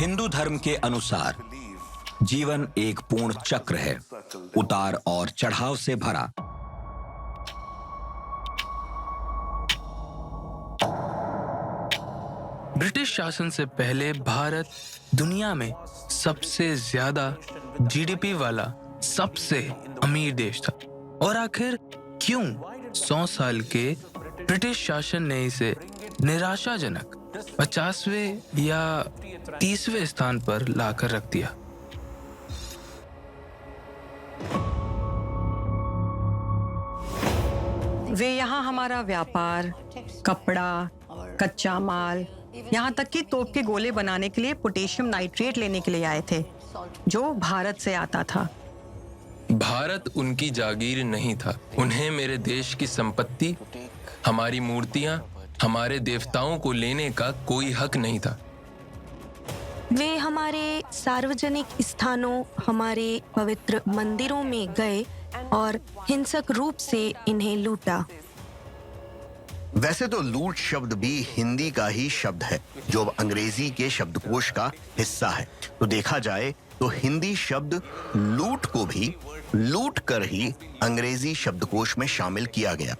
हिंदू धर्म के अनुसार जीवन एक पूर्ण चक्र है, उतार और चढ़ाव से भरा। ब्रिटिश शासन से पहले भारत दुनिया में सबसे ज्यादा जीडीपी वाला सबसे अमीर देश था। और आखिर क्यों 100 साल के ब्रिटिश शासन ने इसे निराशाजनक 50वें या 30वें स्थान पर लाकर रख दिया? वे यहाँ हमारा व्यापार, कपड़ा, कच्चा माल, यहाँ तक कि तोप के गोले बनाने के लिए पोटेशियम नाइट्रेट लेने के लिए आए थे, जो भारत से आता था। भारत उनकी जागीर नहीं था। उन्हें मेरे देश की संपत्ति, हमारी मूर्तियां, हमारे देवताओं को लेने का कोई हक नहीं था। वे हमारे सार्वजनिक स्थानों, हमारे पवित्र मंदिरों में गए और हिंसक रूप से इन्हें लूटा। वैसे तो लूट शब्द भी हिंदी का ही शब्द है, जो अब अंग्रेजी के शब्दकोश का हिस्सा है। तो देखा जाए तो हिंदी शब्द लूट को भी लूट कर ही अंग्रेजी शब्दकोश में शामिल किया गया।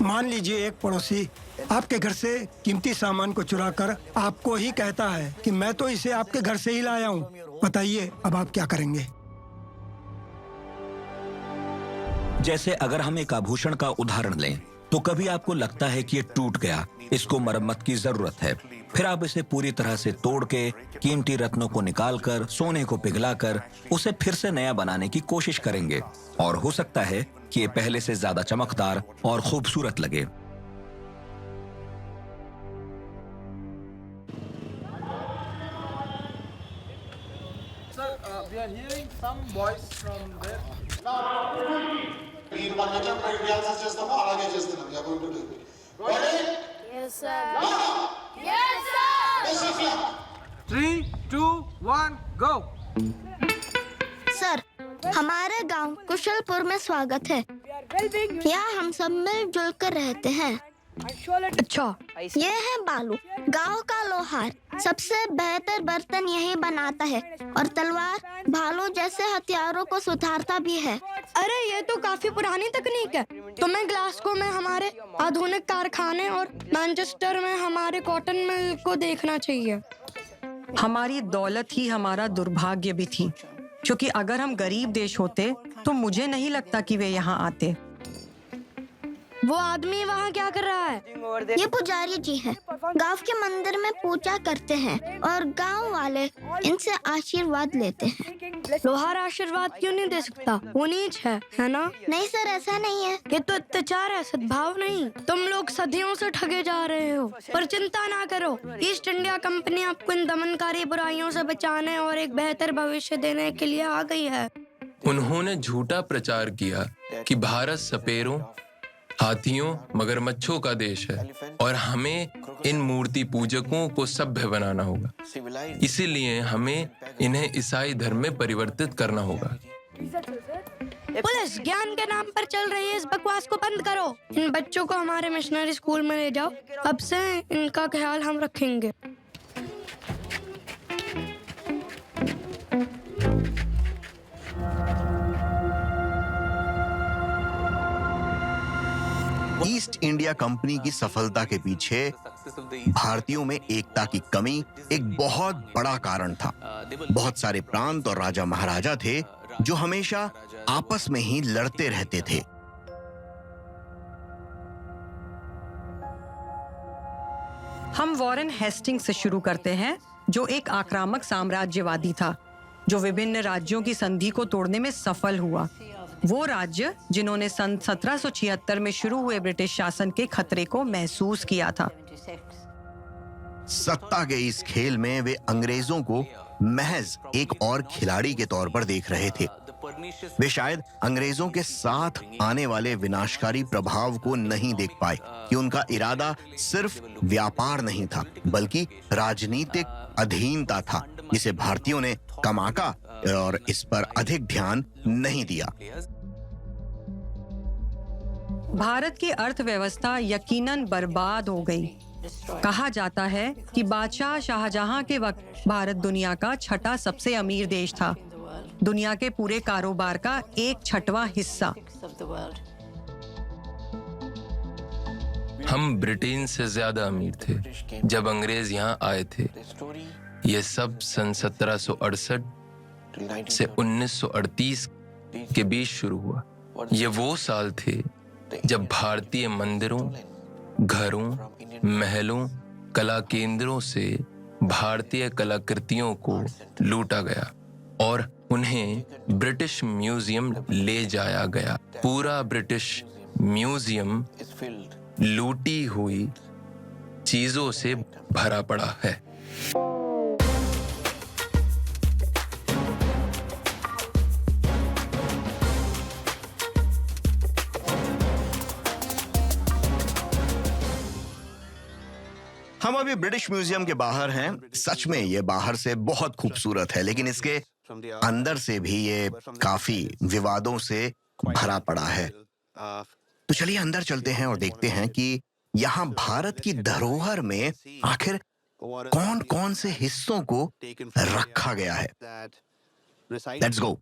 मान लीजिए एक पड़ोसी आपके घर से कीमती सामान को चुराकर आपको ही कहता है कि मैं तो इसे आपके घर से ही लाया हूँ। बताइए अब आप क्या करेंगे? जैसे अगर हम एक आभूषण का उदाहरण लें, तो कभी आपको लगता है कि ये टूट गया, इसको मरम्मत की जरूरत है। फिर आप इसे पूरी तरह से तोड़ के कीमती रत्नों को निकालकर, सोने को पिघलाकर उसे फिर से नया बनाने की कोशिश करेंगे, और हो सकता है कि ये पहले से ज्यादा चमकदार और खूबसूरत लगे। Yes, sir. Yes, sir. 3, 2, 1, go. Sir, हमारे गांव कुशलपुर में स्वागत है। यहाँ हम सब मिलजुल कर रहते हैं। अच्छा, ये है बालू, गांव का लोहार। सबसे बेहतर बर्तन यही बनाता है और तलवार, भालू जैसे हथियारों को सुधारता भी है। अरे ये तो काफी पुरानी तकनीक है। तुम्हें ग्लासगो में हमारे आधुनिक कारखाने और मैनचेस्टर में हमारे कॉटन मिल को देखना चाहिए। हमारी दौलत ही हमारा दुर्भाग्य भी थी, क्योंकि अगर हम गरीब देश होते तो मुझे नहीं लगता कि वे यहाँ आते। वो आदमी वहाँ क्या कर रहा है? ये पुजारी जी है, गांव के मंदिर में पूजा करते हैं और गांव वाले इनसे आशीर्वाद लेते हैं। लोहार आशीर्वाद क्यों नहीं दे सकता? वो नीच है ना? नहीं सर, ऐसा नहीं है। ये तो अत्याचार है, सद्भाव नहीं। तुम लोग सदियों से ठगे जा रहे हो, पर चिंता ना करो। ईस्ट इंडिया कंपनी आपको इन दमनकारी बुराइयों से बचाने और एक बेहतर भविष्य देने के लिए आ गई है। उन्होंने झूठा प्रचार किया कि भारत सपेरों, हाथियों, मगरमच्छों का देश है और हमें इन मूर्ति पूजकों को सभ्य बनाना होगा। इसीलिए हमें इन्हें ईसाई धर्म में परिवर्तित करना होगा। पुलिस, ज्ञान के नाम पर चल रही है इस बकवास को बंद करो। इन बच्चों को हमारे मिशनरी स्कूल में ले जाओ। अब से इनका ख्याल हम रखेंगे। ईस्ट इंडिया कंपनी की सफलता के पीछे भारतीयों में एकता की कमी एक बहुत बड़ा कारण था। बहुत सारे प्रांत और राजा महाराजा थे जो हमेशा आपस में ही लड़ते रहते थे। हम वॉरेन हेस्टिंग्स से शुरू करते हैं, जो एक आक्रामक साम्राज्यवादी था, जो विभिन्न राज्यों की संधि को तोड़ने में सफल हुआ। वो राज्य जिन्होंने सन 1776 में शुरू हुए ब्रिटिश शासन के खतरे को महसूस किया था। सत्ता के इस खेल में वे अंग्रेजों को महज एक और खिलाड़ी के तौर पर देख रहे थे। वे शायद अंग्रेजों के साथ आने वाले विनाशकारी प्रभाव को नहीं देख पाए कि उनका इरादा सिर्फ व्यापार नहीं था, बल्कि राजनीतिक अधीनता था, जिसे भारतीयों ने कम आंका और इस पर अधिक ध्यान नहीं दिया। भारत की अर्थव्यवस्था यकीनन बर्बाद हो गई, कहा जाता है कि बादशाह शाहजहां के वक्त भारत दुनिया का छठा सबसे अमीर देश था, दुनिया के पूरे कारोबार का 1/6वां हिस्सा। हम ब्रिटेन से ज्यादा अमीर थे जब अंग्रेज यहाँ आए थे। ये सब सन 1768 से 1938 के बीच शुरू हुआ। ये वो साल थे जब भारतीय मंदिरों, घरों, महलों, कला केंद्रों से भारतीय कलाकृतियों को लूटा गया और उन्हें ब्रिटिश म्यूजियम ले जाया गया। पूरा ब्रिटिश म्यूजियम लूटी हुई चीजों से भरा पड़ा है। हम अभी ब्रिटिश म्यूजियम के बाहर हैं। सच में ये बाहर से बहुत खूबसूरत है, लेकिन इसके अंदर से भी ये काफी विवादों से भरा पड़ा है। तो चलिए अंदर चलते हैं और देखते हैं कि यहाँ भारत की धरोहर में आखिर कौन कौन से हिस्सों को रखा गया है। Let's go.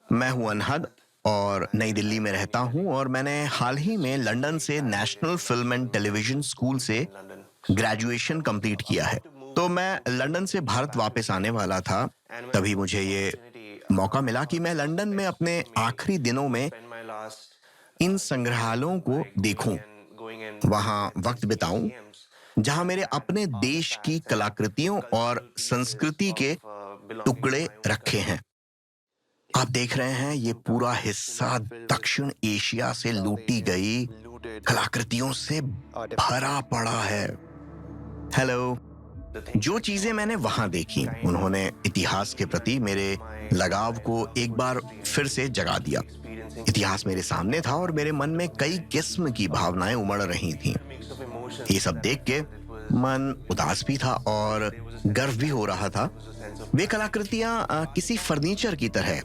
मैं हूं अनहद और नई दिल्ली में रहता हूं और मैंने हाल ही में लंदन से national film and television school से ग्रेजुएशन कंप्लीट किया है। तो मैं लंदन से भारत वापस आने वाला था, तभी मुझे ये मौका मिला कि मैं लंदन में अपने आखिरी दिनों में इन संग्रहालयों को देखूं, वहां वक्त बिताऊं जहां मेरे अपने देश की कलाकृतियों और संस्कृति के टुकड़े रखे हैं। आप देख रहे हैं ये पूरा हिस्सा दक्षिण एशिया से लूटी गई कलाकृतियों से भरा पड़ा है। हेलो। जो चीजें मैंने वहां देखी उन्होंने इतिहास के प्रति मेरे लगाव को एक बार फिर से जगा दिया। इतिहास मेरे सामने था और मेरे मन में कई किस्म की भावनाएं उमड़ रही थीं। ये सब देख के मन उदास भी था और गर्व भी हो रहा था। वे कलाकृतियां किसी फर्नीचर की तरह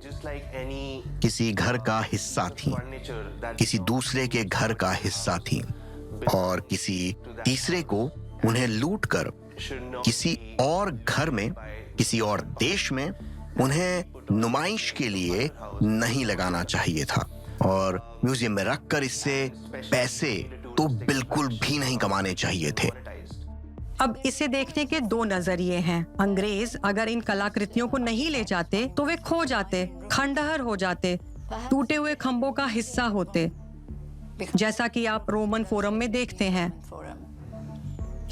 किसी घर का हिस्सा थीं, किसी दूसरे के घर का हिस्सा थीं और किसी तीसरे को उन्हें लूटकर किसी और घर में, किसी और देश में उन्हें नुमाइश के लिए नहीं लगाना चाहिए था और म्यूजियम में रखकर इससे पैसे तो बिल्कुल भी नहीं कमाने चाहिए थे। अब इसे देखने के दो नजरिए हैं। अंग्रेज अगर इन कलाकृतियों को नहीं ले जाते तो वे खो जाते, खंडहर हो जाते, टूटे हुए खंभों का हिस्सा होते, जैसा कि आप रोमन फोरम में देखते हैं।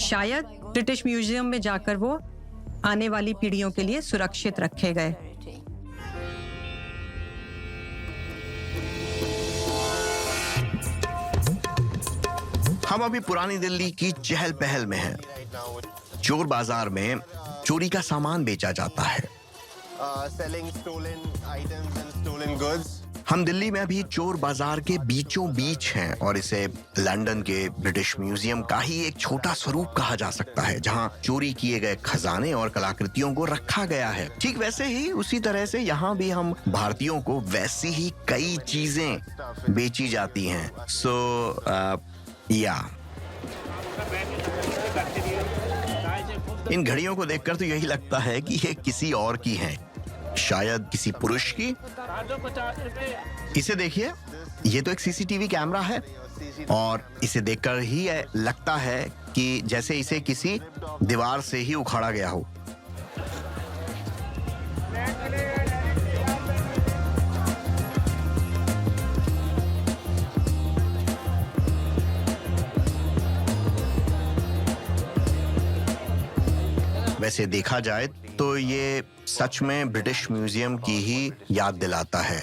शायद ब्रिटिश म्यूजियम में जाकर वो आने वाली पीढ़ियों के लिए सुरक्षित रखे गए। हम अभी पुरानी दिल्ली की चहल पहल में हैं। चोर बाजार में चोरी का सामान बेचा जाता है। हम दिल्ली में अभी चोर बाजार के बीचों बीच हैं और इसे लंदन के ब्रिटिश म्यूजियम का ही एक छोटा स्वरूप कहा जा सकता है, जहां चोरी किए गए खजाने और कलाकृतियों को रखा गया है। ठीक वैसे ही उसी तरह से यहाँ भी हम भारतीयों को वैसी ही कई चीजें बेची जाती हैं। इन घड़ियों को देखकर तो यही लगता है कि ये किसी और की हैं, शायद किसी पुरुष की। इसे देखिए, ये तो एक सीसीटीवी कैमरा है और इसे देखकर ही लगता है कि जैसे इसे किसी दीवार से ही उखाड़ा गया हो। वैसे देखा जाए तो ये सच में ब्रिटिश म्यूजियम की ही याद दिलाता है।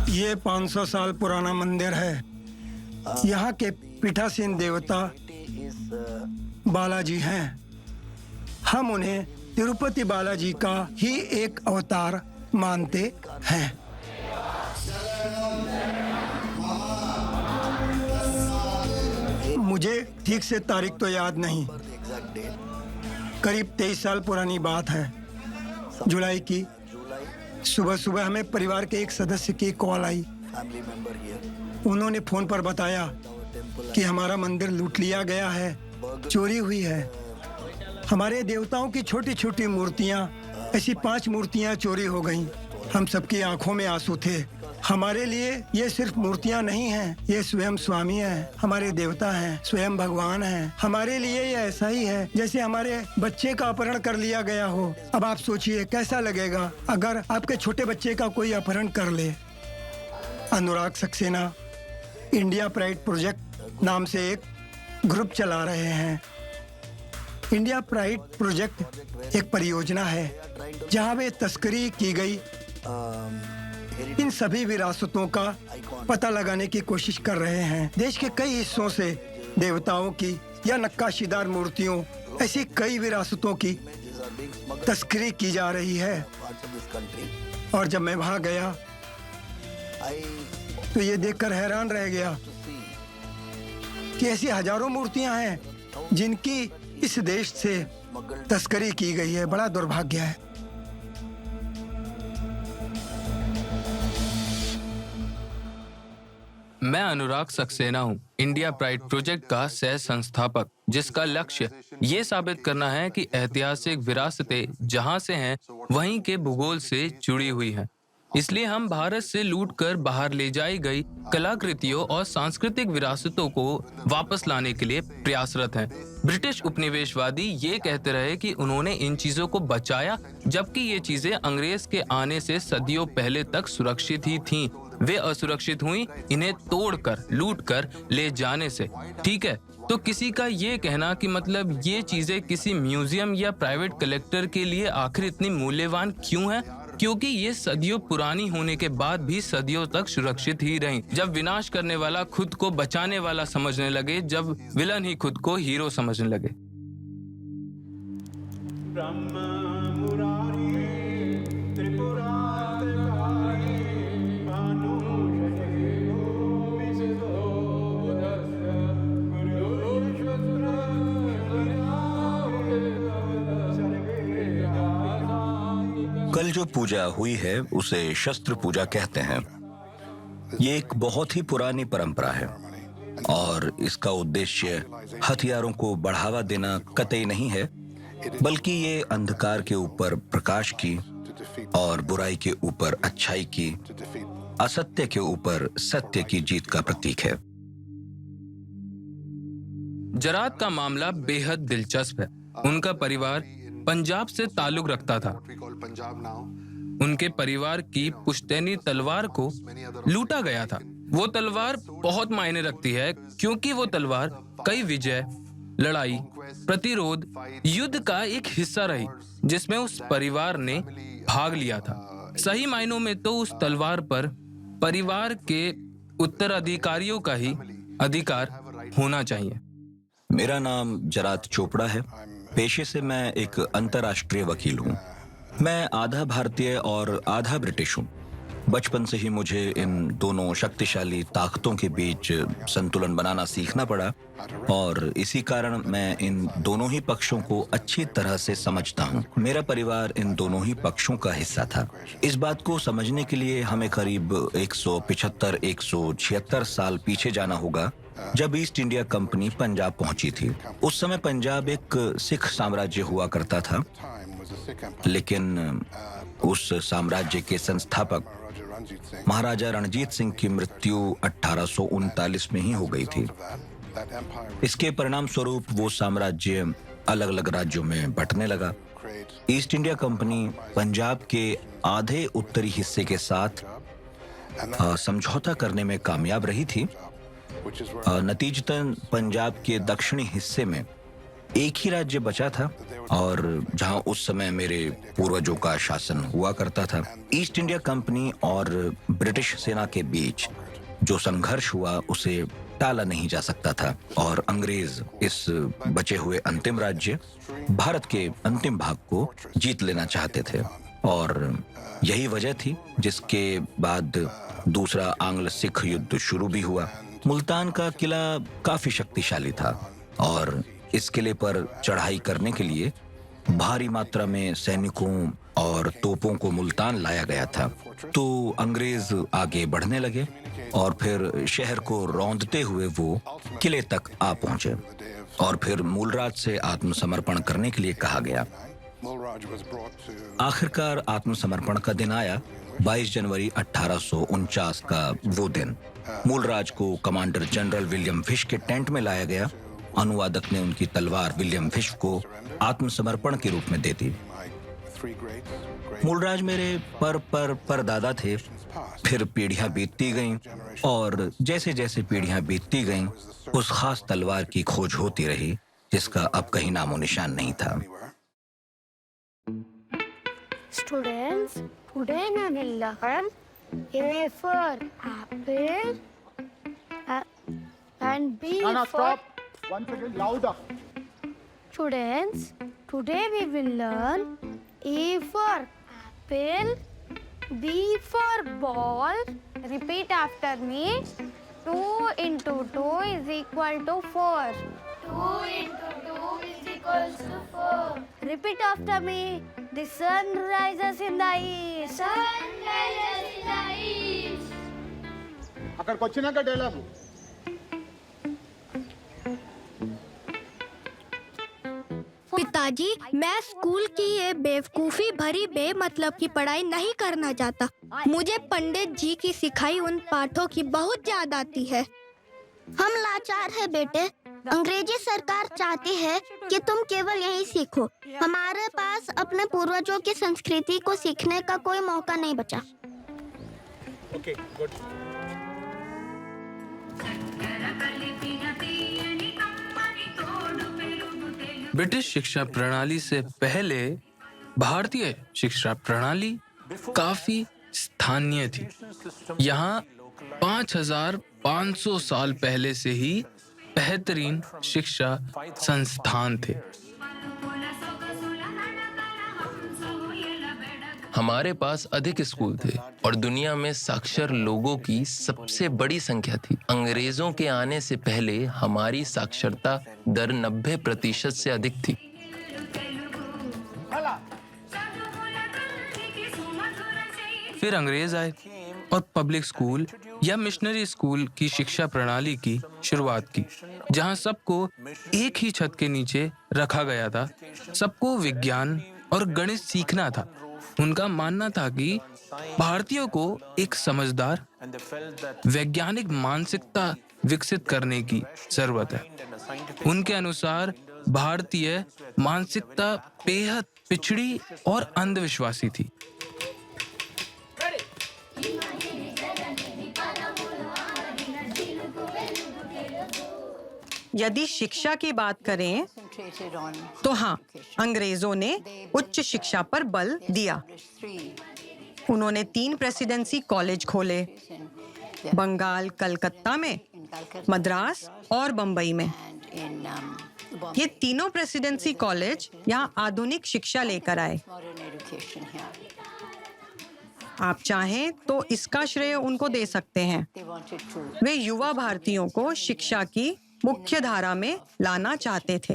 ये 500 साल पुराना मंदिर है। यहाँ के पीठासीन देवता बालाजी हैं। हम उन्हें तिरुपति बालाजी का ही एक अवतार मानते हैं। मुझे ठीक से तारीख तो याद नहीं, करीब 23 साल पुरानी बात है। जुलाई की सुबह सुबह हमें परिवार के एक सदस्य की कॉल आई। उन्होंने फोन पर बताया कि हमारा मंदिर लूट लिया गया है, चोरी हुई है। हमारे देवताओं की छोटी छोटी मूर्तियां, ऐसी 5 मूर्तियां चोरी हो गईं। हम सबकी आंखों में आंसू थे। हमारे लिए ये सिर्फ मूर्तियां नहीं हैं, ये स्वयं स्वामी हैं, हमारे देवता हैं, स्वयं भगवान हैं। हमारे लिए ये ऐसा ही है जैसे हमारे बच्चे का अपहरण कर लिया गया हो। अब आप सोचिए कैसा लगेगा अगर आपके छोटे बच्चे का कोई अपहरण कर ले। अनुराग सक्सेना इंडिया प्राइड प्रोजेक्ट नाम से एक ग्रुप चला रहे हैं। इंडिया प्राइड प्रोजेक्ट एक परियोजना है जहां वे तस्करी की गई इन सभी विरासतों का पता लगाने की कोशिश कर रहे हैं। देश के कई हिस्सों से देवताओं की या नक्काशीदार मूर्तियों, ऐसी कई विरासतों की तस्करी की जा रही है। और जब मैं वहां गया तो ये देखकर हैरान रह गया कि ऐसी हजारों मूर्तियां हैं जिनकी इस देश से तस्करी की गई है। बड़ा दुर्भाग्य है। मैं अनुराग सक्सेना हूं, इंडिया प्राइड प्रोजेक्ट का सह संस्थापक, जिसका लक्ष्य ये साबित करना है कि ऐतिहासिक विरासतें जहां से हैं वहीं के भूगोल से जुड़ी हुई हैं। इसलिए हम भारत से लूटकर बाहर ले जाई गई कलाकृतियों और सांस्कृतिक विरासतों को वापस लाने के लिए प्रयासरत हैं। ब्रिटिश उपनिवेशवादी ये कहते रहे कि उन्होंने इन चीजों को बचाया, जबकि ये चीजें अंग्रेज के आने से सदियों पहले तक सुरक्षित ही थीं। वे असुरक्षित हुई इन्हें तोड़कर, लूटकर ले जाने से। ठीक है, तो किसी का ये कहना कि मतलब ये चीजें किसी म्यूजियम या प्राइवेट कलेक्टर के लिए आखिर इतनी मूल्यवान क्यों है? क्योंकि ये सदियों पुरानी होने के बाद भी सदियों तक सुरक्षित ही रहीं। जब विनाश करने वाला खुद को बचाने वाला समझने लगे, जब विलन ही खुद को हीरो समझने लगे। कल जो पूजा हुई है उसे शस्त्र पूजा कहते हैं। ये एक बहुत ही पुरानी परंपरा है और इसका उद्देश्य हथियारों को बढ़ावा देना कतई नहीं है, बल्कि ये अंधकार के ऊपर प्रकाश की और बुराई के ऊपर अच्छाई की, असत्य के ऊपर सत्य की जीत का प्रतीक है। जरात का मामला बेहद दिलचस्प है। उनका परिवार पंजाब से ताल्लुक रखता था। उनके परिवार की पुश्तैनी तलवार को लूटा गया था। वो तलवार बहुत मायने रखती है, क्योंकि वो तलवार कई विजय, लड़ाई, प्रतिरोध, युद्ध का एक हिस्सा रही जिसमें उस परिवार ने भाग लिया था। सही मायनों में तो उस तलवार पर परिवार के उत्तराधिकारियों का ही अधिकार होना चाहिए। मेरा नाम जरात चोपड़ा है। पेशे से मैं एक अंतर्राष्ट्रीय वकील हूँ। मैं आधा भारतीय और आधा ब्रिटिश हूँ। बचपन से ही मुझे इन दोनों शक्तिशाली ताकतों के बीच संतुलन बनाना सीखना पड़ा और इसी कारण मैं इन दोनों ही पक्षों को अच्छी तरह से समझता हूँ। मेरा परिवार इन दोनों ही पक्षों का हिस्सा था। इस बात को समझने के लिए हमें करीब 175-176 साल पीछे जाना होगा, जब ईस्ट इंडिया कंपनी पंजाब पहुंची थी। उस समय पंजाब एक सिख साम्राज्य हुआ करता था, लेकिन उस साम्राज्य के संस्थापक महाराजा रणजीत सिंह की मृत्यु 1839 में ही हो गई थी। इसके परिणाम स्वरूप वो साम्राज्य अलग अलग राज्यों में बंटने लगा। ईस्ट इंडिया कंपनी पंजाब के आधे उत्तरी हिस्से के साथ समझौता करने में कामयाब रही थी। नतीजतन पंजाब के दक्षिणी हिस्से में एक ही राज्य बचा था और जहां उस समय मेरे पूर्वजों का शासन हुआ करता था। ईस्ट इंडिया कंपनी और ब्रिटिश सेना के बीच जो संघर्ष हुआ उसे टाला नहीं जा सकता था और अंग्रेज इस बचे हुए अंतिम राज्य भारत के अंतिम भाग को जीत लेना चाहते थे और यही वजह थी जिसके बाद दूसरा आंग्ल सिख युद्ध शुरू भी हुआ। मुल्तान का किला काफी शक्तिशाली था और इस किले पर चढ़ाई करने के लिए भारी मात्रा में सैनिकों और तोपों को मुल्तान लाया गया था। तो अंग्रेज आगे बढ़ने लगे और फिर शहर को रौंदते हुए वो किले तक आ पहुंचे और फिर मूलराज से आत्मसमर्पण करने के लिए कहा गया। आखिरकार आत्मसमर्पण का दिन आया, 22 जनवरी 1849 का वो दिन। मूलराज को कमांडर जनरल विलियम फिश के टेंट में लाया गया। अनुवादक ने उनकी तलवार विलियम फिश को आत्मसमर्पण के रूप में दे दी। मूलराज मेरे परदादा थे। फिर पीढ़ियां बीतती गईं और जैसे जैसे पीढ़ियां बीतती गईं उस खास तलवार की खोज होती रही जिसका अब कहीं नामो निशान नहीं था। Students, today we will learn A for apple and B for... Stop. Once again, louder. Students, today we will learn A for apple, B for ball. Repeat after me. 2 into 2 is equal to 4. 2 into 2 is equals to 4. Repeat after me. The sun rises in the east. Sun rises in the east. అక్కడికి వచ్చినాక dialogue. पिताजी, मैं school की ये बेवकूफी भरी बेमतलब की पढ़ाई नहीं करना चाहता। मुझे पंडित जी की सिखाई उन पाठों की बहुत याद आती है। हम लाचार है बेटे। अंग्रेजी सरकार चाहती है कि तुम केवल यही सीखो। हमारे पास अपने पूर्वजों की संस्कृति को सीखने का कोई मौका नहीं बचा। Okay, good. ब्रिटिश शिक्षा प्रणाली से पहले भारतीय शिक्षा प्रणाली काफी स्थानीय थी। यहाँ 5500 साल पहले से ही बेहतरीन शिक्षा संस्थान थे। हमारे पास अधिक स्कूल थे और दुनिया में साक्षर लोगों की सबसे बड़ी संख्या थी। अंग्रेजों के आने से पहले हमारी साक्षरता दर 90% से अधिक थी। फिर अंग्रेज आए और पब्लिक स्कूल या मिशनरी स्कूल की शिक्षा प्रणाली की शुरुआत की, जहां सबको एक ही छत के नीचे रखा गया था। सबको विज्ञान और गणित सीखना था। उनका मानना था कि भारतीयों को एक समझदार वैज्ञानिक मानसिकता विकसित करने की जरूरत है। उनके अनुसार भारतीय मानसिकता बेहद पिछड़ी और अंधविश्वासी थी। यदि शिक्षा की बात करें तो हाँ, अंग्रेजों ने उच्च शिक्षा पर बल दिया। उन्होंने 3 प्रेसिडेंसी कॉलेज खोले, बंगाल, कलकत्ता में, मद्रास और बंबई में। ये तीनों प्रेसिडेंसी कॉलेज यहाँ आधुनिक शिक्षा लेकर आए। आप चाहें तो इसका श्रेय उनको दे सकते हैं। वे युवा भारतीयों को शिक्षा की मुख्य धारा में लाना चाहते थे।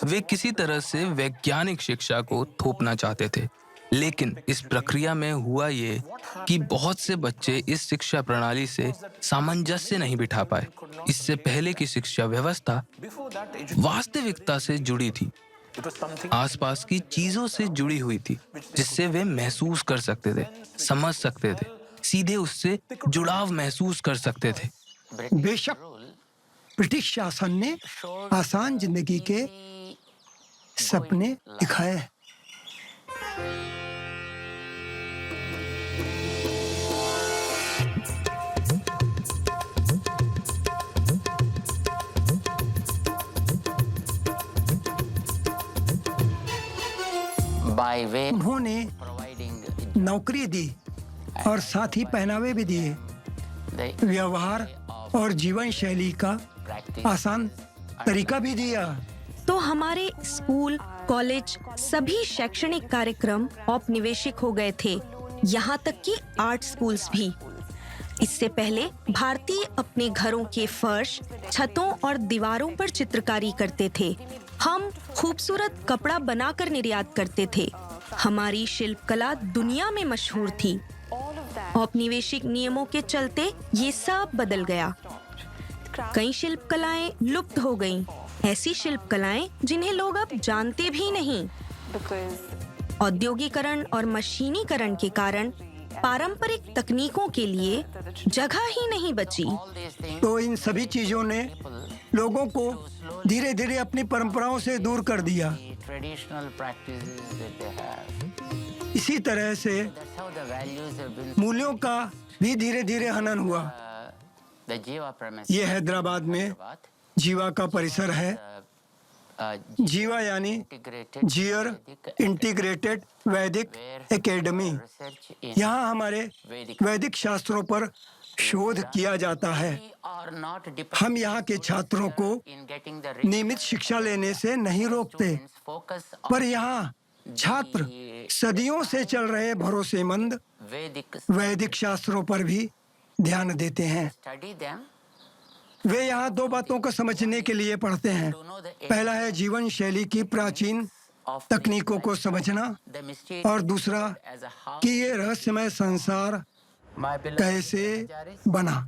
वे किसी तरह से वैज्ञानिक शिक्षा को थोपना चाहते थे, लेकिन इस प्रक्रिया में हुआ ये कि बहुत से बच्चे इस शिक्षा प्रणाली से सामंजस्य नहीं बिठा पाए। इससे पहले की शिक्षा व्यवस्था वास्तविकता से जुड़ी थी, आसपास की चीजों से जुड़ी हुई थी, जिससे वे महसूस कर सकते थे, समझ सकते थे, सीधे उससे जुड़ाव महसूस कर सकते थे। बेशक ब्रिटिश शासन ने आसान जिंदगी के सपने दिखाए हैं। उन्होंने नौकरी दी और साथ ही पहनावे भी दिए। व्यवहार और जीवन शैली का आसान तरीका भी दिया। तो हमारे स्कूल, कॉलेज, सभी शैक्षणिक कार्यक्रम औपनिवेशिक हो गए थे, यहाँ तक कि आर्ट स्कूल्स भी। इससे पहले भारतीय अपने घरों के फर्श, छतों और दीवारों पर चित्रकारी करते थे। हम खूबसूरत कपड़ा बनाकर निर्यात करते थे। हमारी शिल्पकला दुनिया में मशहूर थी। औपनिवेशिक नियमों के चलते ये सब बदल गया। कई शिल्पकलाएं लुप्त हो गईं। ऐसी शिल्पकलाएं जिन्हें लोग अब जानते भी नहीं। औद्योगिकरण और मशीनीकरण के कारण पारंपरिक तकनीकों के लिए जगह ही नहीं बची। तो इन सभी चीजों ने लोगों को धीरे धीरे अपनी परंपराओं से दूर कर दिया। इसी तरह से मूल्यों का भी धीरे धीरे हनन हुआ। ये हैदराबाद में जीवा का परिसर है। जीवा यानी जियर इंटीग्रेटेड वैदिक एकेडमी। यहाँ हमारे वैदिक शास्त्रों पर शोध किया जाता है। हम यहाँ के छात्रों को नियमित शिक्षा लेने से नहीं रोकते, पर यहाँ छात्र सदियों से चल रहे भरोसेमंद वैदिक शास्त्रों पर भी ध्यान देते हैं। वे यहाँ दो बातों को समझने के लिए पढ़ते हैं। पहला है जीवन शैली की प्राचीन तकनीकों को समझना, और दूसरा कि ये रहस्यमय संसार कैसे बना।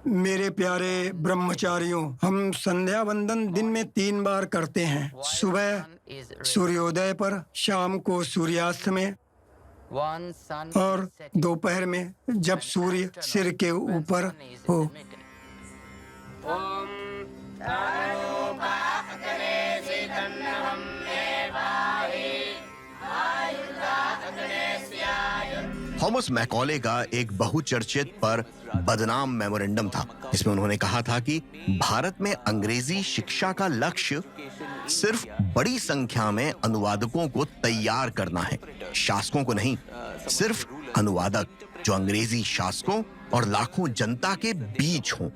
मेरे प्यारे ब्रह्मचारियों, हम संध्या वंदन दिन में 3 बार करते हैं। सुबह सूर्योदय पर, शाम को सूर्यास्त में, और दोपहर में जब सूर्य सिर के ऊपर हो। थॉमस मैकॉले का एक बहुचर्चित पर बदनाम मेमोरेंडम था। इसमें उन्होंने कहा था कि भारत में अंग्रेजी शिक्षा का लक्ष्य सिर्फ बड़ी संख्या में अनुवादकों को तैयार करना है, शासकों को नहीं। सिर्फ अनुवादक जो अंग्रेजी शासकों और लाखों जनता के बीच हों,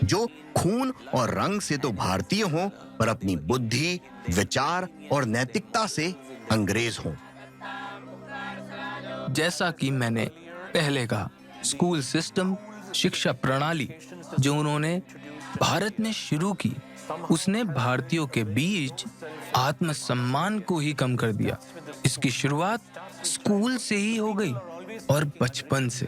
जो खून और रंग से तो भारतीय हों पर अपनी बुद्धि, विचार और नैतिकता से अंग्रेज हों। जैसा कि मैंने पहले कहा, स्कूल सिस्टम, शिक्षा प्रणाली जो उन्होंने भारत में शुरू की, उसने भारतीयों के बीच आत्मसम्मान को ही कम कर दिया। इसकी शुरुआत स्कूल से ही हो गई, और बचपन से।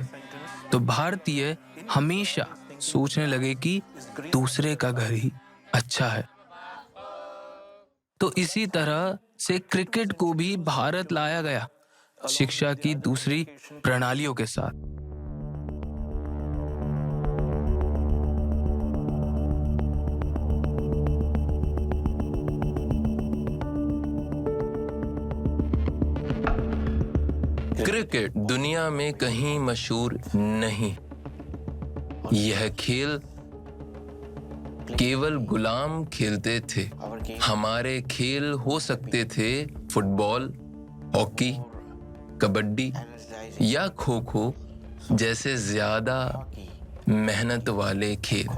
तो भारतीय हमेशा सोचने लगे कि दूसरे का घर ही अच्छा है। तो इसी तरह से क्रिकेट को भी भारत लाया गया, शिक्षा की दूसरी प्रणालियों के साथ। क्रिकेट दुनिया में कहीं मशहूर नहीं। यह खेल केवल गुलाम खेलते थे। हमारे खेल हो सकते थे फुटबॉल, हॉकी, कबड्डी या खो खो जैसे ज्यादा मेहनत वाले खेल।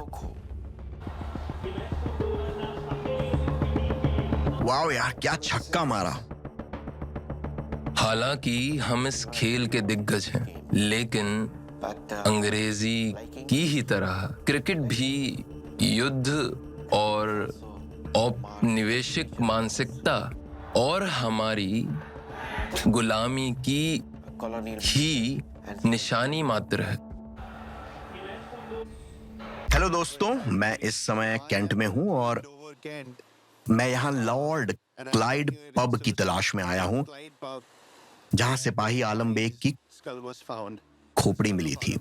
वाओ यार, क्या छक्का मारा। हालांकि हम इस खेल के दिग्गज हैं, लेकिन अंग्रेजी की ही तरह क्रिकेट भी युद्ध और औपनिवेशिक मानसिकता और हमारी गुलामी की ही निशानी मात्र है। हेलो दोस्तों, मैं इस समय कैंट में हूं और मैं यहाँ लॉर्ड क्लाइड पब की तलाश में आया हूं, जहां सिपाही आलम बेग की खोपड़ी मिली थी।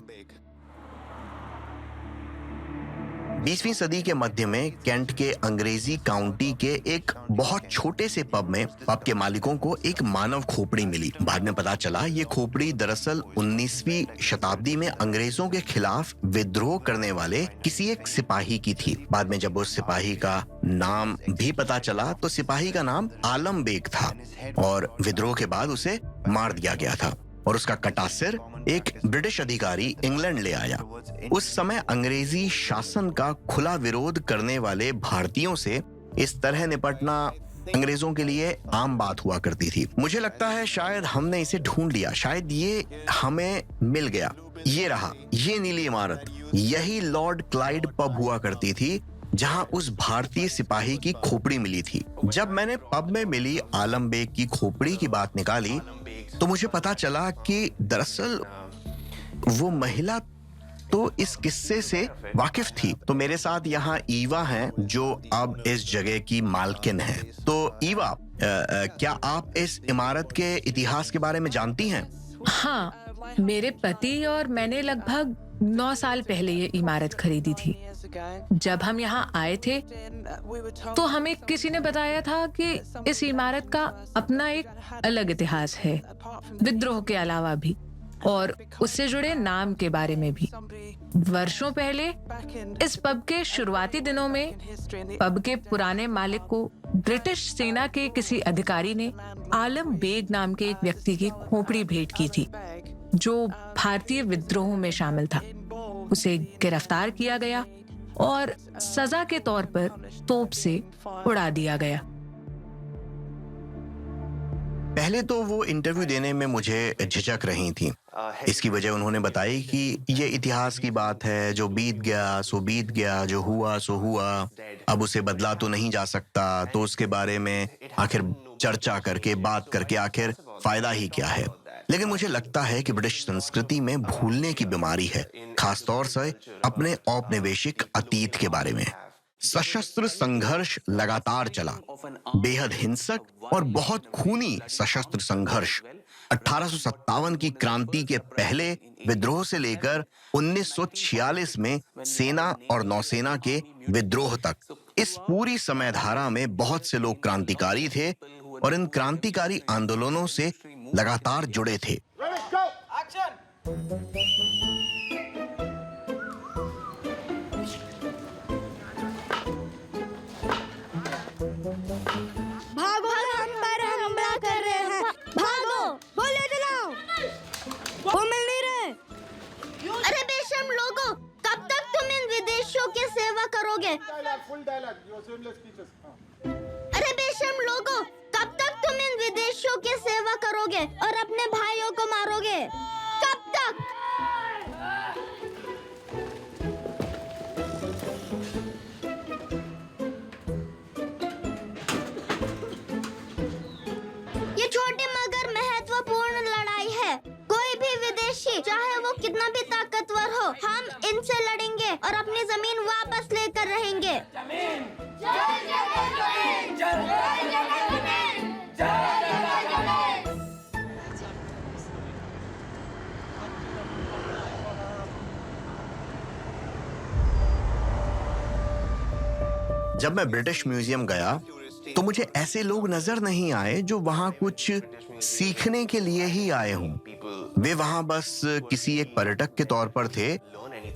20वीं सदी के मध्य में कैंट के अंग्रेजी काउंटी के एक बहुत छोटे से पब में पब के मालिकों को एक मानव खोपड़ी मिली। बाद में पता चला ये खोपड़ी दरअसल 19वीं शताब्दी में अंग्रेजों के खिलाफ विद्रोह करने वाले किसी एक सिपाही की थी। बाद में जब उस सिपाही का नाम भी पता चला तो सिपाही का नाम आलम बेग था और विद्रोह के बाद उसे मार दिया गया था और उसका कटा सिर एक ब्रिटिश अधिकारी इंग्लैंड ले आया। उस समय अंग्रेजी शासन का खुला विरोध करने वाले भारतीयों से इस तरह निपटना अंग्रेजों के लिए आम बात हुआ करती थी। मुझे लगता है शायद हमने इसे ढूंढ लिया, शायद ये हमें मिल गया। ये रहा, ये नीली इमारत, यही लॉर्ड क्लाइड पब हुआ करती थी जहां उस भारतीय सिपाही की खोपड़ी मिली थी। जब मैंने पब में मिली आलम बेग की खोपड़ी की बात निकाली तो मुझे पता चला कि दरअसल वो महिला तो इस किस्से से वाकिफ थी। तो मेरे साथ यहाँ ईवा हैं जो अब इस जगह की मालकिन हैं। तो ईवा, क्या आप इस इमारत के इतिहास के बारे में जानती हैं? हाँ, मेरे पति और मैंने लगभग 9 साल पहले ये इमारत खरीदी थी। जब हम यहाँ आए थे तो हमें किसी ने बताया था कि इस इमारत का अपना एक अलग इतिहास है, विद्रोह के अलावा भी, और उससे जुड़े नाम के बारे में भी। वर्षों पहले इस पब के शुरुआती दिनों में पब के पुराने मालिक को ब्रिटिश सेना के किसी अधिकारी ने आलम बेग नाम के एक व्यक्ति की खोपड़ी भेंट की थी जो भारतीय विद्रोह में शामिल था। उसे गिरफ्तार किया गया और सजा के तौर पर तोप से उड़ा दिया गया। पहले तो वो इंटरव्यू देने में मुझे झिझक रही थी। इसकी वजह उन्होंने बताई कि ये इतिहास की बात है, जो बीत गया सो बीत गया, जो हुआ सो हुआ, अब उसे बदला तो नहीं जा सकता, तो उसके बारे में आखिर चर्चा करके, बात करके आखिर फायदा ही क्या है। लेकिन मुझे लगता है कि ब्रिटिश संस्कृति में भूलने की बीमारी है, खासतौर से अपने औपनिवेशिक अतीत के बारे में। सशस्त्र संघर्ष लगातार चला, बेहद हिंसक और बहुत खूनी सशस्त्र संघर्ष। 1857 की क्रांति के पहले विद्रोह से लेकर 1946 में सेना और नौसेना के विद्रोह तक, इस पूरी समय धारा में बहुत से लोग क्रांतिकारी थे और इन क्रांतिकारी आंदोलनों से लगातार जुड़े थे। भागो, हम पर हमला कर रहे हैं, भागो, गोली चलाओ। वो मिल नहीं रहे। अरे बेशर्म लोगों, कब तक तुम इन विदेशियों की सेवा करोगे? अरे बेशर्म लोगों, कब तक तुम इन विदेशियों की सेवा करोगे और अपने भाइयों को मारोगे? कब तक? ये छोटी मगर महत्वपूर्ण लड़ाई है। कोई भी विदेशी, चाहे वो कितना भी ताकतवर हो, हम इनसे लड़ेंगे और अपनी जमीन वापस लेकर रहेंगे। जब मैं ब्रिटिश म्यूजियम गया तो मुझे ऐसे लोग नजर नहीं आए जो वहां कुछ सीखने के लिए ही आए हों। वे वहां बस किसी एक पर्यटक के तौर पर थे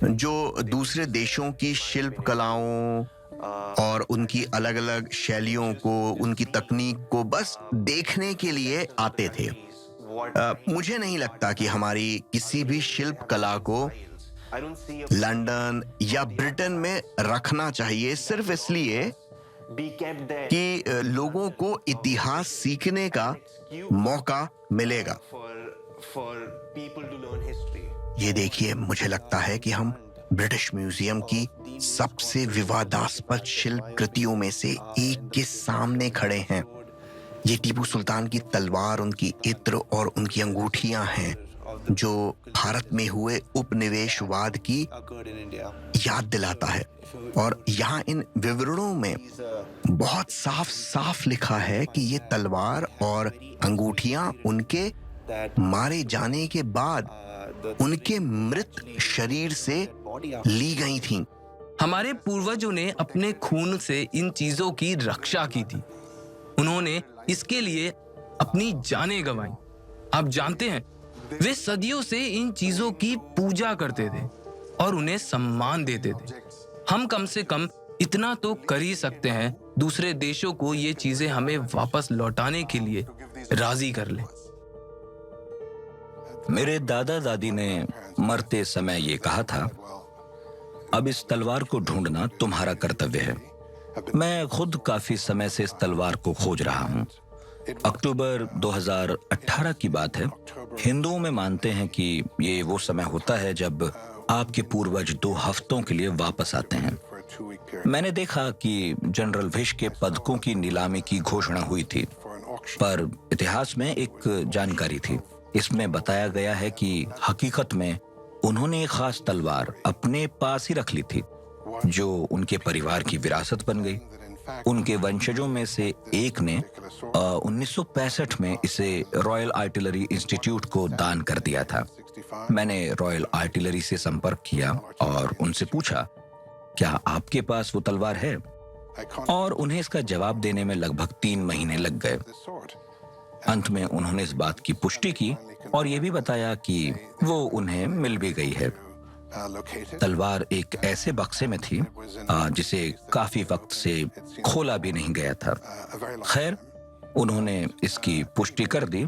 जो दूसरे देशों की शिल्प कलाओं और उनकी अलग अलग शैलियों को, उनकी तकनीक को बस देखने के लिए आते थे। मुझे नहीं लगता कि हमारी किसी भी शिल्प कला को लंदन या ब्रिटेन में रखना चाहिए सिर्फ इसलिए कि लोगों को इतिहास सीखने का मौका मिलेगा। ये देखिए, मुझे लगता है कि हम ब्रिटिश म्यूजियम की सबसे विवादास्पद शिल्प कृतियों में से एक के सामने खड़े हैं। ये टीपू सुल्तान की तलवार, उनकी इत्र और उनकी अंगूठियां हैं जो भारत में हुए उपनिवेशवाद की याद दिलाता है। और यहाँ इन विवरणों में बहुत साफ साफ लिखा है कि ये तलवार और अंगूठियां उनके मारे जाने के बाद उनके मृत शरीर से ली गई थीं। हमारे पूर्वजों ने अपने खून से इन चीजों की रक्षा की थी। उन्होंने इसके लिए अपनी जानें गंवाई। आप जानते हैं, वे सदियों से इन चीजों की पूजा करते थे और उन्हें सम्मान देते थे। हम कम से कम इतना तो कर ही सकते हैं, दूसरे देशों को ये चीजें हमें वापस लौटाने के लिए राजी कर लें। मेरे दादा दादी ने मरते समय ये कहा था, अब इस तलवार को ढूंढना तुम्हारा कर्तव्य है। मैं खुद काफी समय से इस तलवार को खोज रहा हूँ। अक्टूबर 2018 की बात है। हिंदुओं में मानते हैं कि ये वो समय होता है जब आपके पूर्वज 2 हफ्तों के लिए वापस आते हैं। मैंने देखा कि जनरल विश के पदकों की नीलामी की घोषणा हुई थी, पर इतिहास में एक जानकारी थी। इसमें बताया गया है कि हकीकत में उन्होंने एक खास तलवार अपने पास ही रख ली थी, जो उनके परिवार की विरासत बन गई। उनके वंशजों में से एक ने 1965 में इसे रॉयल आर्टिलरी इंस्टीट्यूट को दान कर दिया था। मैंने रॉयल आर्टिलरी से संपर्क किया और उनसे पूछा, क्या आपके पास वो तलवार है? और उन्हें इसका जवाब देने में लगभग 3 महीने लग गए। अंत में उन्होंने इस बात की पुष्टि की और ये भी बताया कि वो उन्हें मिल भी गई है। तलवार एक ऐसे बक्से में थी जिसे काफी वक्त से खोला भी नहीं गया था। खैर, उन्होंने इसकी पुष्टि कर दी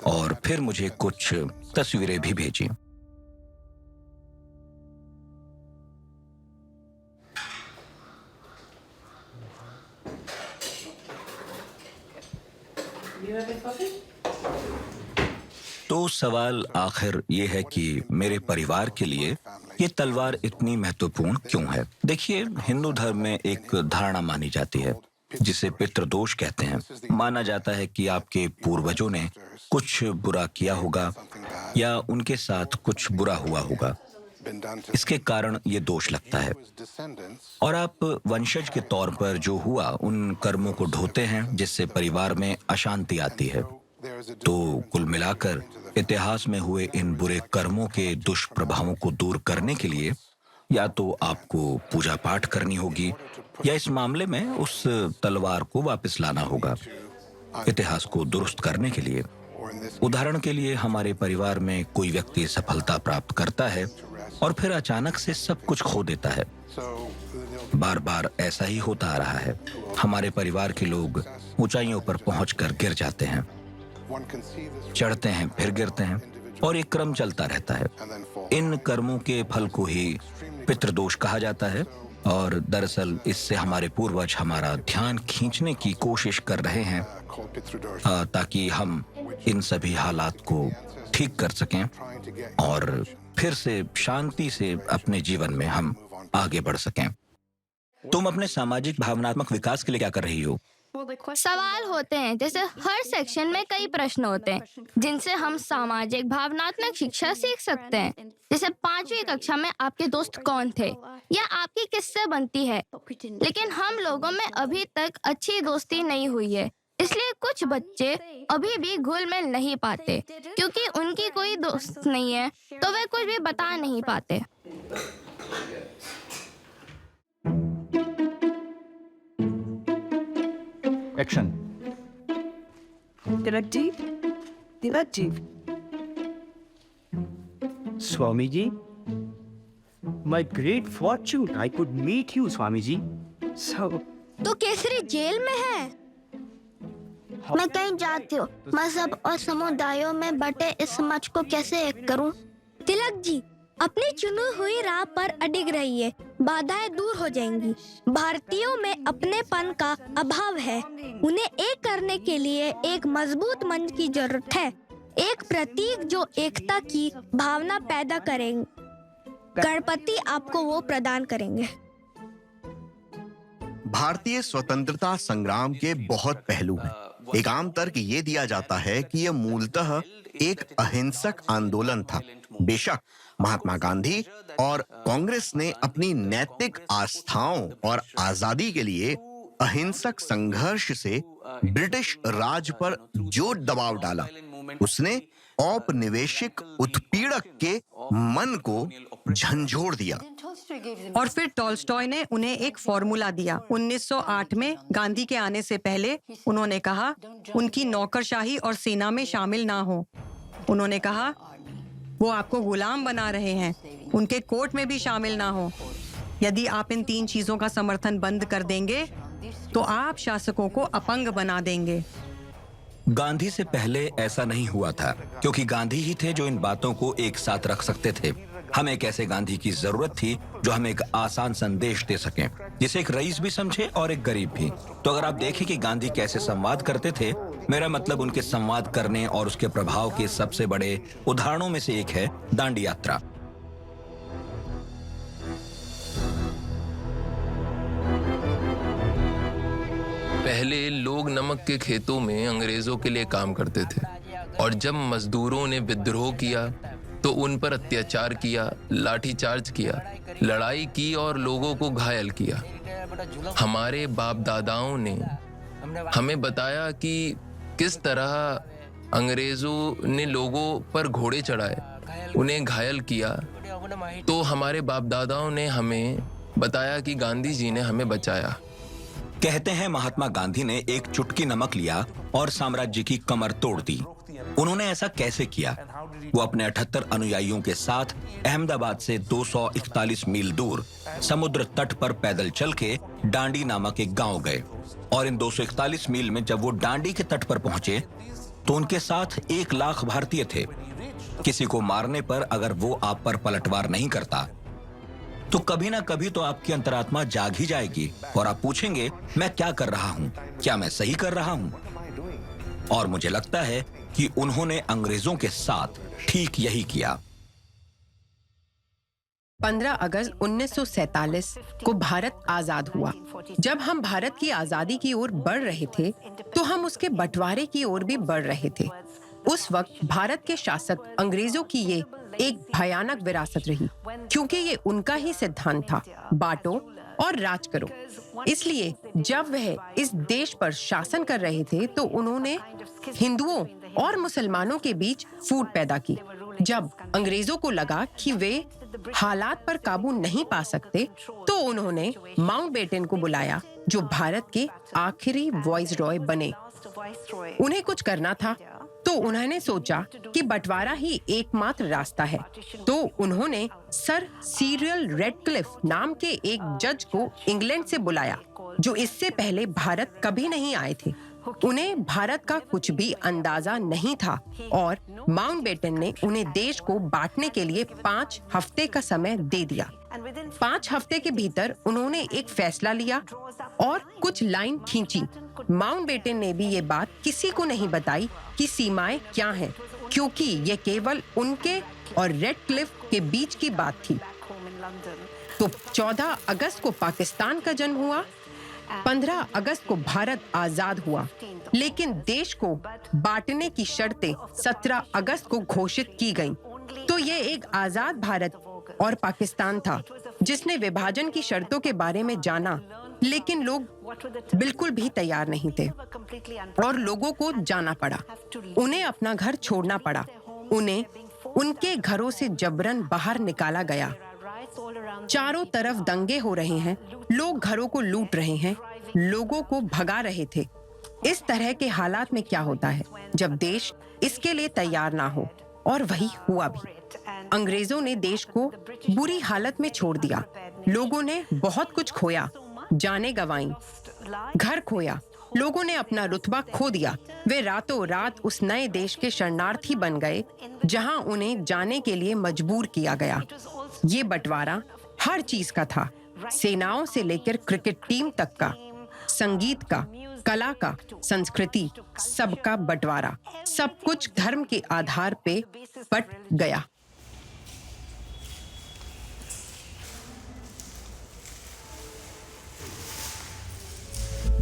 और फिर मुझे कुछ तस्वीरें भी भेजी। तो सवाल आखिर ये है कि मेरे परिवार के लिए ये तलवार इतनी महत्वपूर्ण क्यों है? देखिए, हिंदू धर्म में एक धारणा मानी जाती है जिसे पितृदोष कहते हैं। माना जाता है कि आपके पूर्वजों ने कुछ बुरा किया होगा या उनके साथ कुछ बुरा हुआ होगा, इसके कारण ये दोष लगता है और आप वंशज के तौर पर जो हुआ उन कर्मों को ढोते हैं, जिससे परिवार में अशांति आती है। तो कुल मिलाकर इतिहास में हुए इन बुरे कर्मों के दुष्प्रभावों को दूर करने के लिए या तो आपको पूजा पाठ करनी होगी या इस मामले में उस तलवार को वापस लाना होगा इतिहास को दुरुस्त करने के लिए। उदाहरण के लिए, हमारे परिवार में कोई व्यक्ति सफलता प्राप्त करता है और फिर अचानक से सब कुछ खो देता है। बार बार ऐसा ही होता आ रहा है। हमारे परिवार के लोग ऊंचाइयों पर पहुंचकर गिर जाते हैं, चढ़ते हैं, फिर गिरते हैं और एक क्रम चलता रहता है। इन कर्मों के फल को ही पितृदोष कहा जाता है और दरअसल इससे हमारे पूर्वज हमारा ध्यान खींचने की कोशिश कर रहे हैं ताकि हम इन सभी हालात को ठीक कर सकें और फिर से शांति से अपने जीवन में हम आगे बढ़ सकें। तुम अपने सामाजिक भावनात्मक विकास के लिए क्या कर रही हो? सवाल होते हैं, जैसे हर सेक्शन में कई प्रश्न होते हैं जिनसे हम सामाजिक भावनात्मक शिक्षा सीख सकते हैं। जैसे 5वीं कक्षा में आपके दोस्त कौन थे या आपकी किससे बनती है, लेकिन हम लोगों में अभी तक अच्छी दोस्ती नहीं हुई है, इसलिए कुछ बच्चे अभी भी घुल मिल नहीं पाते क्योंकि उनकी कोई दोस्त नहीं है तो वे कुछ भी बता नहीं पाते। Action. Tilak ji, Tilak ji. Swami ji, my great fortune, I could meet you, Swami ji. तो केसरी जेल में है? मैं कहीं जाती हूँ, मजहब और समुदायों में बटे इस समाज को कैसे एक करूँ? तिलक जी, अपनी चुनी हुई राह पर अडिग रहिए, बाधाएं दूर हो जाएंगी। भारतीयों में अपनेपन का अभाव है, उन्हें एक करने के लिए एक मजबूत मंच की जरूरत है, एक प्रतीक जो एकता की भावना पैदा करेंगे। गणपति आपको वो प्रदान करेंगे। भारतीय स्वतंत्रता संग्राम के बहुत पहलू हैं। एक आम तर्क ये दिया जाता है कि यह मूलतः एक अहिंसक आंदोलन था। बेशक महात्मा गांधी और कांग्रेस ने अपनी नैतिक आस्थाओं और आजादी के लिए अहिंसक संघर्ष से ब्रिटिश राज पर जो दबाव डाला, उसने औपनिवेशिक उत्पीड़क के मन को झंझोड़ दिया। और फिर टॉल्स्टॉय ने उन्हें एक फॉर्मूला दिया। 1908 में गांधी के आने से पहले उन्होंने कहा उनकी नौकरशाही और सेना में शामिल ना हो। उन्होंने कहा वो आपको गुलाम बना रहे हैं, उनके कोर्ट में भी शामिल ना हो। यदि आप इन 3 चीजों का समर्थन बंद कर देंगे तो आप शासकों को अपंग बना देंगे। गांधी से पहले ऐसा नहीं हुआ था, क्योंकि गांधी ही थे जो इन बातों को एक साथ रख सकते थे। हमें एक ऐसे गांधी की जरूरत थी जो हमें एक आसान संदेश दे सके, जिसे एक रईस भी समझे और एक गरीब भी। तो अगर आप देखें कि गांधी कैसे संवाद करते थे, मेरा मतलब उनके संवाद करने और उसके प्रभाव के सबसे बड़े उदाहरणों में से एक है दांडी यात्रा। पहले लोग नमक के खेतों में अंग्रेजों के लिए काम करते थे, और जब मजदूरों ने विद्रोह किया तो उन पर अत्याचार किया, लाठीचार्ज किया, लड़ाई की और लोगों को घायल किया। हमारे बाप दादाओं ने हमें बताया कि किस तरह अंग्रेजों ने लोगों पर घोड़े चढ़ाए, उन्हें घायल किया। तो हमारे बाप दादाओं ने हमें बताया कि गांधी जी ने हमें बचाया। कहते हैं महात्मा गांधी ने एक चुटकी नमक लिया और साम्राज्य की कमर तोड़ दी। उन्होंने ऐसा कैसे किया? वो अपने 78 अनुयायियों के साथ अहमदाबाद से 241 मील दूर समुद्र तट पर पैदल चल के डांडी नामक एक गांव गए, और इन 241 मील में जब वो डांडी के तट पर पहुंचे तो उनके साथ 1 लाख भारतीय थे। किसी को मारने पर अगर वो आप पर पलटवार नहीं करता तो कभी ना कभी तो आपकी अंतरात्मा जाग ही जाएगी और आप पूछेंगे, मैं क्या कर रहा हूं? क्या मैं सही कर रहा हूं? और मुझे लगता है कि उन्होंने अंग्रेजों के साथ ठीक यही किया। 15 अगस्त 1947 को भारत आजाद हुआ। जब हम भारत की आजादी की ओर बढ़ रहे थे तो हम उसके बंटवारे की ओर भी बढ़ रहे थे। उस वक्त भारत के शासक अंग्रेजों की ये एक भयानक विरासत रही, क्योंकि ये उनका ही सिद्धांत था, बांटो और राज करो। इसलिए जब वह इस देश पर शासन कर रहे थे तो उन्होंने हिंदुओं और मुसलमानों के बीच फूट पैदा की। जब अंग्रेजों को लगा कि वे हालात पर काबू नहीं पा सकते तो उन्होंने माउंटबेटन को बुलाया, जो भारत के आखिरी वाइसरॉय बने। उन्हें कुछ करना था तो उन्होंने सोचा कि बंटवारा ही एकमात्र रास्ता है। तो उन्होंने सर सीरियल रेडक्लिफ नाम के एक जज को इंग्लैंड से बुलाया, जो इससे पहले भारत कभी नहीं आए थे। उन्हें भारत का कुछ भी अंदाजा नहीं था और माउंटबेटन ने उन्हें देश को बांटने के लिए 5 हफ्ते का समय दे दिया। 5 हफ्ते के भीतर उन्होंने एक फैसला लिया और कुछ लाइन खींची। माउंटबेटन ने भी ये बात किसी को नहीं बताई कि सीमाएं क्या हैं, क्योंकि ये केवल उनके और रेडक्लिफ के बीच की बात थी। तो 14 अगस्त को पाकिस्तान का जन्म हुआ, 15 अगस्त को भारत आजाद हुआ, लेकिन देश को बांटने की शर्तें 17 अगस्त को घोषित की गईं। तो ये एक आजाद भारत और पाकिस्तान था जिसने विभाजन की शर्तों के बारे में जाना, लेकिन लोग बिल्कुल भी तैयार नहीं थे और लोगों को जाना पड़ा। उन्हें अपना घर छोड़ना पड़ा। उन्हें उनके घरों से जबरन बाहर निकाला गया। चारों तरफ दंगे हो रहे हैं, लोग घरों को लूट रहे हैं, लोगों को भगा रहे थे। इस तरह के हालात में क्या होता है जब देश इसके लिए तैयार ना हो, और वही हुआ भी। अंग्रेजों ने देश को बुरी हालत में छोड़ दिया। लोगों ने बहुत कुछ खोया, जानें गंवाईं, घर खोया, लोगों ने अपना रुतबा खो दिया। वे रातों रात उस नए देश के शरणार्थी बन गए जहां उन्हें जाने के लिए मजबूर किया गया। ये बंटवारा हर चीज का था, सेनाओं से लेकर क्रिकेट टीम तक का, संगीत का, कला का, संस्कृति, सबका बंटवारा। सब कुछ धर्म के आधार पे बट गया।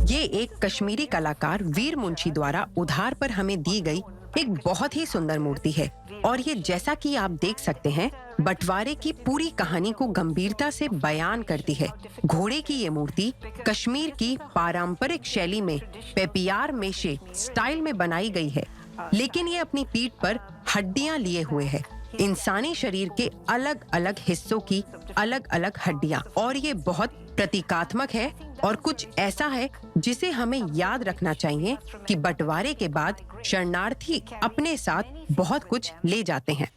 ये एक कश्मीरी कलाकार वीर मुंशी द्वारा उधार पर हमें दी गई एक बहुत ही सुंदर मूर्ति है, और ये जैसा कि आप देख सकते हैं बंटवारे की पूरी कहानी को गंभीरता से बयान करती है। घोड़े की ये मूर्ति कश्मीर की पारंपरिक शैली में पेपियार मेशे स्टाइल में बनाई गई है, लेकिन ये अपनी पीठ पर हड्डियां लिए हुए है, इंसानी शरीर के अलग अलग हिस्सों की अलग अलग हड्डियां, और ये बहुत प्रतीकात्मक है और कुछ ऐसा है जिसे हमें याद रखना चाहिए कि बंटवारे के बाद शरणार्थी अपने साथ बहुत कुछ ले जाते हैं।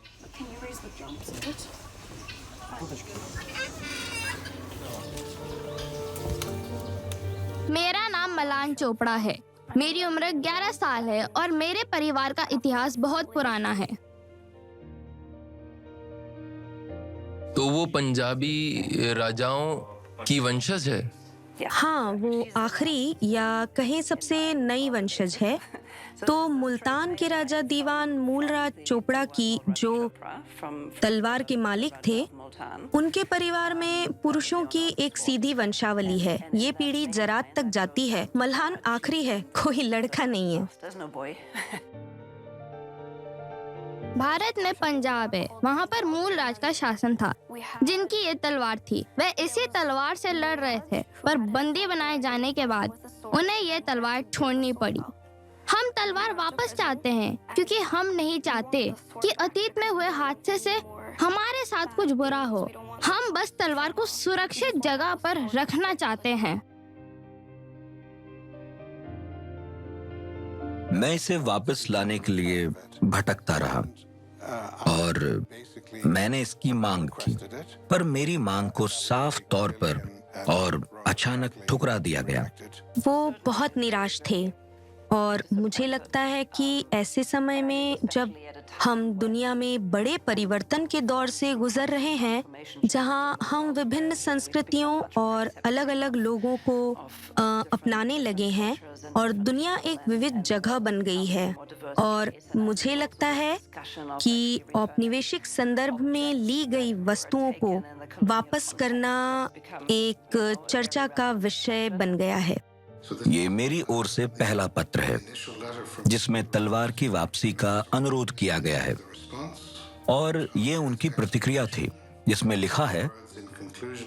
मेरा नाम मलान चोपड़ा है। मेरी उम्र 11 साल है और मेरे परिवार का इतिहास बहुत पुराना है। तो वो पंजाबी राजाओं की वंशज है। हाँ, वो आखिरी या कहें सबसे नई वंशज है। तो मुल्तान के राजा दीवान मूलराज चोपड़ा की, जो तलवार के मालिक थे, उनके परिवार में पुरुषों की एक सीधी वंशावली है। ये पीढ़ी जरात तक जाती है। मल्हान आखिरी है, कोई लड़का नहीं है। भारत में पंजाब है, वहाँ पर मूल राज का शासन था, जिनकी ये तलवार थी। वह इसी तलवार से लड़ रहे थे, पर बंदी बनाए जाने के बाद उन्हें ये तलवार छोड़नी पड़ी। हम तलवार वापस चाहते हैं, क्योंकि हम नहीं चाहते कि अतीत में हुए हादसे से हमारे साथ कुछ बुरा हो। हम बस तलवार को सुरक्षित जगह पर रखना चाहते हैं। मैं इसे वापस लाने के लिए भटकता रहा और मैंने इसकी मांग की, पर मेरी मांग को साफ तौर पर और अचानक ठुकरा दिया गया। वो बहुत निराश थे और मुझे लगता है कि ऐसे समय में जब हम दुनिया में बड़े परिवर्तन के दौर से गुजर रहे हैं, जहां हम विभिन्न संस्कृतियों और अलग-अलग लोगों को अपनाने लगे हैं और दुनिया एक विविध जगह बन गई है, और मुझे लगता है कि औपनिवेशिक संदर्भ में ली गई वस्तुओं को वापस करना एक चर्चा का विषय बन गया है। ये मेरी ओर से पहला पत्र है जिसमें तलवार की वापसी का अनुरोध किया गया है, और ये उनकी प्रतिक्रिया थी जिसमें लिखा है,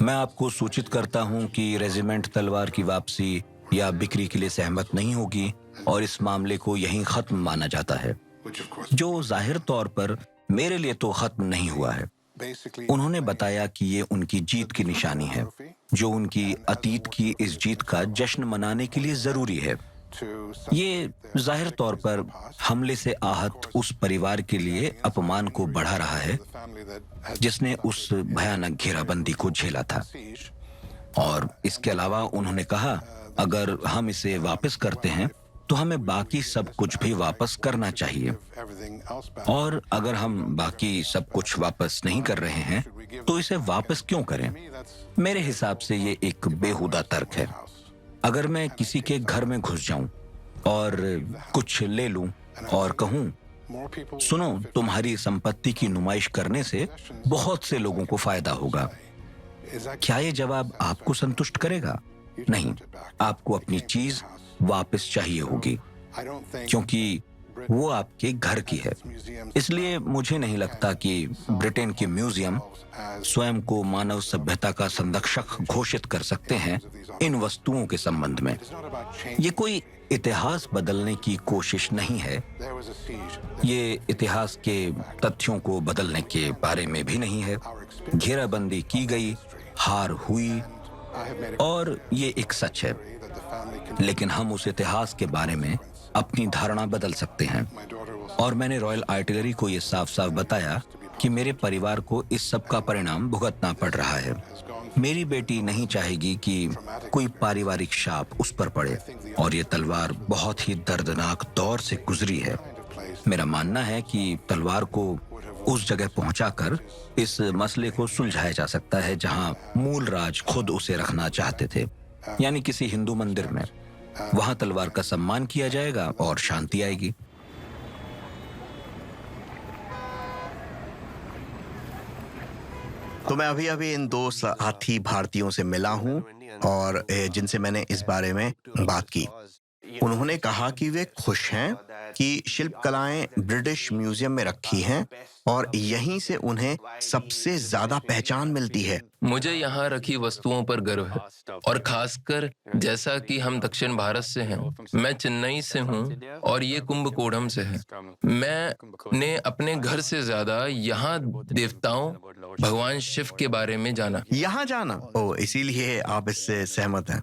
मैं आपको सूचित करता हूं कि रेजिमेंट तलवार की वापसी या बिक्री के लिए सहमत नहीं होगी और इस मामले को यहीं खत्म माना जाता है, जो जाहिर तौर पर मेरे लिए तो खत्म नहीं हुआ है। उन्होंने बताया कि ये उनकी जीत की निशानी है, जो उनकी अतीत की इस जीत का जश्न मनाने के लिए जरूरी है। ये जाहिर तौर पर हमले से आहत उस परिवार के लिए अपमान को बढ़ा रहा है जिसने उस भयानक घेराबंदी को झेला था। और इसके अलावा उन्होंने कहा, अगर हम इसे वापस करते हैं तो हमें बाकी सब कुछ भी वापस करना चाहिए, और अगर हम बाकी सब कुछ वापस नहीं कर रहे हैं तो इसे वापस क्यों करें? मेरे हिसाब से ये एक बेहुदा तर्क है। अगर मैं किसी के घर में घुस जाऊं और कुछ ले लूं और कहूं, सुनो, तुम्हारी संपत्ति की नुमाइश करने से बहुत से लोगों को फायदा होगा, क्या ये जवाब आपको संतुष्ट करेगा? नहीं, आपको अपनी चीज वापस चाहिए होगी, क्योंकि वो आपके घर की है। इसलिए मुझे नहीं लगता कि ब्रिटेन के म्यूजियम स्वयं को मानव सभ्यता का संरक्षक घोषित कर सकते हैं इन वस्तुओं के संबंध में। ये कोई इतिहास बदलने की कोशिश नहीं है, ये इतिहास के तथ्यों को बदलने के बारे में भी नहीं है। घेराबंदी की गई, हार हुई, और ये एक सच है, लेकिन हम उस इतिहास के बारे में अपनी धारणा बदल सकते हैं। और मैंने रॉयल आर्टिलरी को ये साफ साफ बताया कि मेरे परिवार को इस सब का परिणाम भुगतना पड़ रहा है। मेरी बेटी नहीं चाहेगी कि कोई पारिवारिक शाप उस पर पड़े, और ये तलवार बहुत ही दर्दनाक दौर से गुजरी है। मेरा मानना है कि तलवार को उस जगह पहुंचाकर इस मसले को सुलझाया जा सकता है जहां मूल राज खुद उसे रखना चाहते थे, यानी किसी हिंदू मंदिर में। वहां तलवार का सम्मान किया जाएगा और शांति आएगी। तो मैं अभी अभी इन दो साथी भारतीयों से मिला हूं और जिनसे मैंने इस बारे में बात की। उन्होंने कहा कि वे खुश हैं कि शिल्पकलाएं ब्रिटिश म्यूजियम में रखी हैं और यहीं से उन्हें सबसे ज्यादा पहचान मिलती है। मुझे यहाँ रखी वस्तुओं पर गर्व है, और खासकर जैसा कि हम दक्षिण भारत से हैं। मैं चेन्नई से हूँ और ये कुंभकोणम से है। मैंने अपने घर से ज्यादा यहाँ देवताओं भगवान शिव के बारे में जाना। यहाँ जाना? ओ, इसीलिए आप इससे सहमत हैं?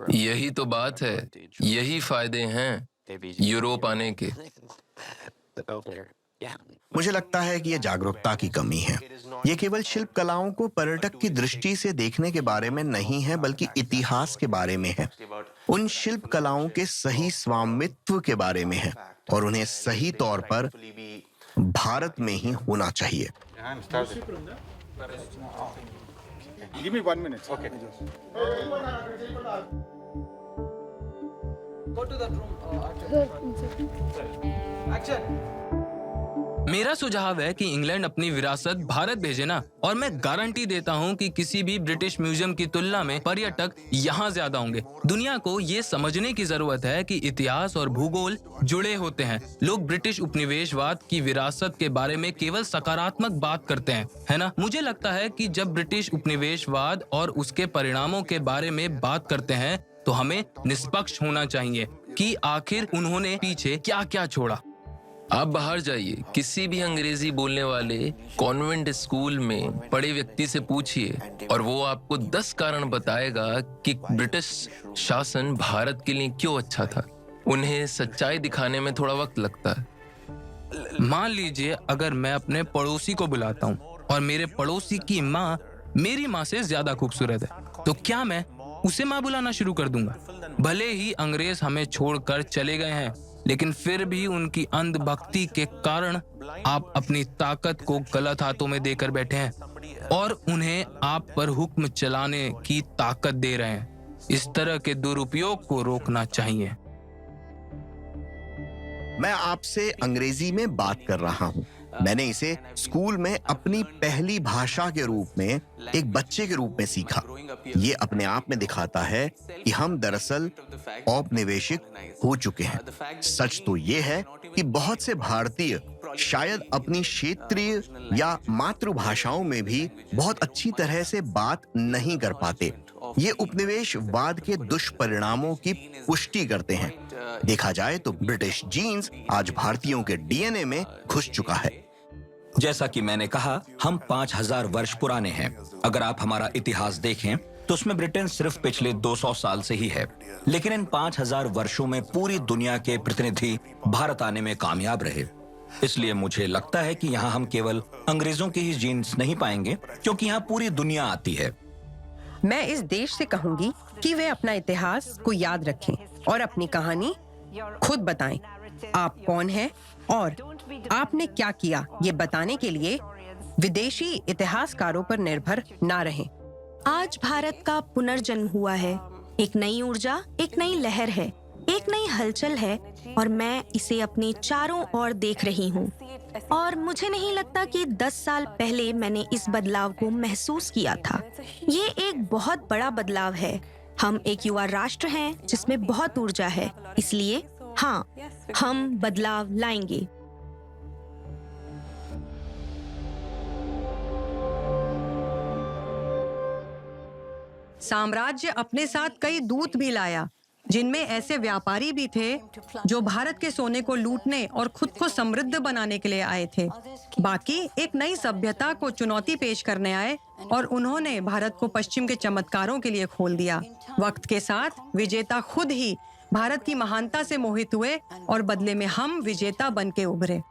यही तो बात है, यही फायदे हैं यूरोप आने के। मुझे लगता है कि यह जागरूकता की कमी है। ये केवल शिल्प कलाओं को पर्यटक की दृष्टि से देखने के बारे में नहीं है, बल्कि इतिहास के बारे में है। उन शिल्प कलाओं के सही स्वामित्व के बारे में है, और उन्हें सही तौर पर भारत में ही होना चाहिए। Give me 1 minute. Okay. मेरा सुझाव है कि इंग्लैंड अपनी विरासत भारत भेजे ना, और मैं गारंटी देता हूं कि किसी भी ब्रिटिश म्यूजियम की तुलना में पर्यटक यहाँ ज्यादा होंगे। दुनिया को ये समझने की जरूरत है कि इतिहास और भूगोल जुड़े होते हैं। लोग ब्रिटिश उपनिवेशवाद की विरासत के बारे में केवल सकारात्मक बात करते हैं, है ना? मुझे लगता है कि जब ब्रिटिश उपनिवेशवाद और उसके परिणामों के बारे में बात करते हैं तो हमें निष्पक्ष होना चाहिए कि आखिर उन्होंने पीछे क्या क्या छोड़ा। आप बाहर जाइए, किसी भी अंग्रेजी बोलने वाले कॉन्वेंट स्कूल में पढ़े व्यक्ति से पूछिए और वो आपको 10 कारण बताएगा कि ब्रिटिश शासन भारत के लिए क्यों अच्छा था। उन्हें सच्चाई दिखाने में थोड़ा वक्त लगता है। मान लीजिए अगर मैं अपने पड़ोसी को बुलाता हूँ और मेरे पड़ोसी की माँ मेरी माँ से ज्यादा खूबसूरत है, तो क्या मैं उसे माँ बुलाना शुरू कर दूंगा? भले ही अंग्रेज हमें छोड़कर चले गए हैं, लेकिन फिर भी उनकी अंधभक्ति के कारण आप अपनी ताकत को गलत हाथों में देकर बैठे हैं और उन्हें आप पर हुक्म चलाने की ताकत दे रहे हैं। इस तरह के दुरुपयोग को रोकना चाहिए। मैं आपसे अंग्रेजी में बात कर रहा हूं। मैंने इसे स्कूल में अपनी पहली भाषा के रूप में एक बच्चे के रूप में सीखा। ये अपने आप में दिखाता है कि हम दरअसल औपनिवेशिक हो चुके हैं। सच तो ये है कि बहुत से भारतीय शायद अपनी क्षेत्रीय या मातृभाषाओं में भी बहुत अच्छी तरह से बात नहीं कर पाते। ये उपनिवेशवाद के दुष्परिणामों की पुष्टि करते हैं। देखा जाए तो ब्रिटिश जीन्स आज भारतीयों के डीएनए में घुस चुका है। जैसा कि मैंने कहा, हम 5000 वर्ष पुराने हैं। अगर आप हमारा इतिहास देखें तो उसमें ब्रिटेन सिर्फ पिछले 200 साल से ही है, लेकिन इन 5000 वर्षों में पूरी दुनिया के प्रतिनिधि भारत आने में कामयाब रहे। इसलिए मुझे लगता है कि यहाँ हम केवल अंग्रेजों की ही जीन्स नहीं पाएंगे, क्योंकि यहाँ पूरी दुनिया आती है। मैं इस देश से कहूंगी कि वे अपना इतिहास को याद रखें और अपनी कहानी खुद बताएं। आप कौन हैं और आपने क्या किया, ये बताने के लिए विदेशी इतिहासकारों पर निर्भर ना रहें। आज भारत का पुनर्जन्म हुआ है। एक नई ऊर्जा, एक नई लहर है, एक नई हलचल है और मैं इसे अपने चारों ओर देख रही हूँ। और मुझे नहीं लगता कि 10 साल पहले मैंने इस बदलाव को महसूस किया था। ये एक बहुत बड़ा बदलाव है। हम एक युवा राष्ट्र हैं जिसमें बहुत ऊर्जा है, इसलिए हाँ, हम बदलाव लाएंगे। साम्राज्य अपने साथ कई दूत भी लाया, जिनमें ऐसे व्यापारी भी थे जो भारत के सोने को लूटने और खुद को समृद्ध बनाने के लिए आए थे। बाकी एक नई सभ्यता को चुनौती पेश करने आए और उन्होंने भारत को पश्चिम के चमत्कारों के लिए खोल दिया। वक्त के साथ विजेता खुद ही भारत की महानता से मोहित हुए और बदले में हम विजेता बन के उभरे।